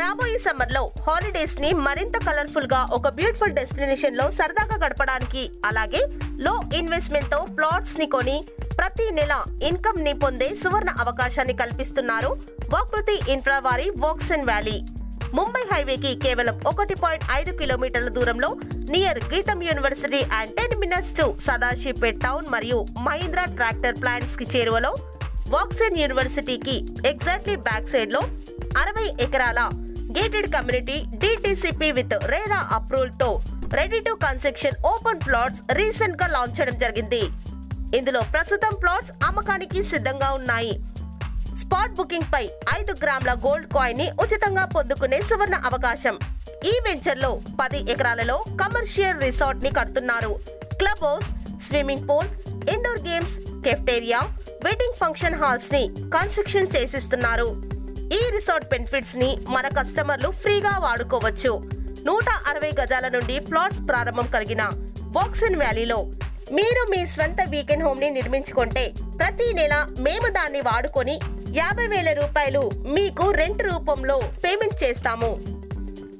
రాబోయే సమ్మర్ లో హాలిడేస్ ని మరింత కలర్ఫుల్ గా ఒక బ్యూటిఫుల్ డెస్టినేషన్ లో సరదాగా గడపడానికి, అలాగే లో ఇన్వెస్ట్మెంట్ తో ప్లాట్స్ ని కొని ప్రతి నెల ఇన్కమ్ ని పొందే సువర్ణ అవకాశాన్ని కల్పిస్తున్నారు వాకృతి ఇన్ఫ్రా వారి వాక్సన్ వ్యాలీ. ముంబై హైవేకి కేవలం 1.5 కిలోమీటర్ల దూరంలో నియర్ గీతం university and 10 minutes to Sadasivpet town మరియు మహీంద్రా ట్రాక్టర్ ప్లాంట్స్ కి చేరువలో వాక్సన్ యూనివర్సిటీకి ఎగ్జాక్ట్లీ బ్యాక్ సైడ్ లో 60 ఎకరాల gated community DTCP with RERA approval తో ready to construction open plots recent గా లాంచ్ చేయడం జరిగింది. ఇందులో ప్రస్తుతం ప్లాట్స్ అమ్మకానికి సిద్ధంగా ఉన్నాయి. స్పాట్ బుకింగ్ పై 5 గ్రాముల గోల్డ్ కాయిన్ ని ఉచితంగా పొందుకునే సువర్ణ అవకాశం. ఈ వెంచర్ లో 10 ఎకరాలలో కమర్షియల్ రిసార్ట్ ని కడుతున్నారు. Club house, swimming pool, indoor games, cafeteria, wedding function halls ని కన్స్ట్రక్షన్ చేసిస్తున్నారు. ఈ రిసార్ట్ బెనిఫిట్స్ ని మన కస్టమర్లు ఫ్రీగా వాడుకోవచ్చు. 160 గజాల నుండి ప్లాట్స్ ప్రారంభం కలిగిన వాక్సన్ వ్యాలీలో మీరు మీ స్వంత వీకెండ్ హోమ్ ని నిర్మించుకుంటే ప్రతి నెల మేము దాన్ని వాడుకొని 50,000 రూపాయలు మీకు రెంట్ రూపంలో పేమెంట్ చేస్తాము.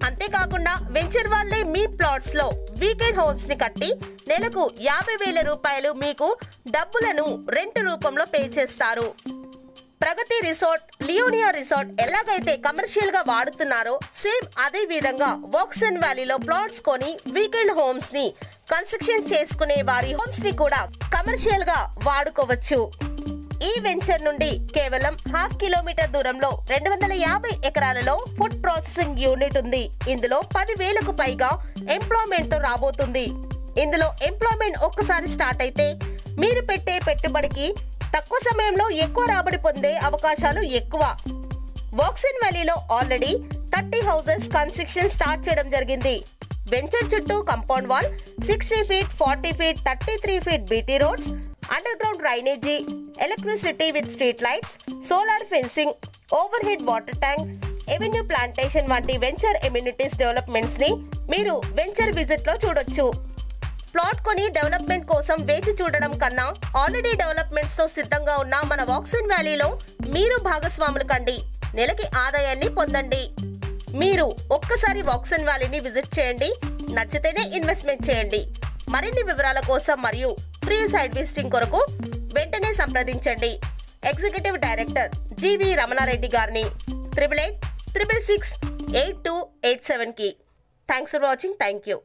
అంతేకాకుండా వెంచర్ వాళ్ళే మీ ప్లాట్స్ లో వీకెండ్ హోమ్స్ ని కట్టి నెలకు 50,000 రూపాయలు మీకు డబ్బులను రెంట్ రూపంలో పే చేస్తారు. ప్రగతి రిసార్ట్, లియోనియా రిసార్ట్ ఎలాగైతే కమర్షియల్ గా వాడుతున్నారో సేమ్ అదే విధంగా వాక్సన్ వ్యాలీలో ప్లాట్స్ కొని వీకెండ్ హోమ్స్ ని కన్స్ట్రక్షన్ చేసుకునే వారి హోమ్స్ ని కూడా కమర్షియల్ గా వాడుకోవచ్చు. ఈ వెంచర్ నుండి కేవలం 1/2 కిలోమీటర్ దూరంలో 250 ఎకరాలలో ఫుడ్ ప్రాసెసింగ్ యూనిట్ ఉంది. ఇందులో 10,000కు పైగా ఎంప్లాయ్మెంట్ తో రాబోతుంది. ఇందులో ఎంప్లాయ్మెంట్ ఒక్కసారి స్టార్ట్ అయితే మీరు పెట్టే పెట్టుబడికి తక్కువ సమయంలో ఎక్కువ రాబడి పొందే అవకాశాలు ఎక్కువ. వాక్సన్ వ్యాలీలో ఆల్రెడీ 30 హౌసెస్ కన్స్ట్రక్షన్ స్టార్ట్ చేయడం జరిగింది. వెంచర్ చుట్టూ compound wall, 60 feet, 40 feet, 33 feet BT roads, under ground drainage, electricity with street lights, solar fencing, over head water tank, avenue plantation వంటి వెంచర్ ఎమ్యూనిటీస్ డెవలప్మెంట్స్ ని మీరు వెంచర్ విజిట్ లో చూడొచ్చు. Plot కొని development కోసం వేచి చూడడం కన్నా ఆల్రెడీ డెవలప్మెంట్స్ తో సిద్ధంగా ఉన్న మన వాక్సన్ వ్యాలీలో మీరు భాగస్వాములు కండి. నెలకి ఆదాయాన్ని పొందండి. మీరు ఒక్కసారి వాక్సన్ వ్యాలీని విజిట్ చేయండి. నచ్చితేనే ఇన్వెస్ట్మెంట్ చేయండి. మరిన్ని వివరాల కోసం మరియు ఫ్రీ సైట్ విజిటింగ్ కొరకు వెంటనే సంప్రదించండి ఎగ్జిక్యూటివ్ డైరెక్టర్ జీవి రమణారెడ్డి గారిని 8886668287 కి. Thanks for watching. Thank you.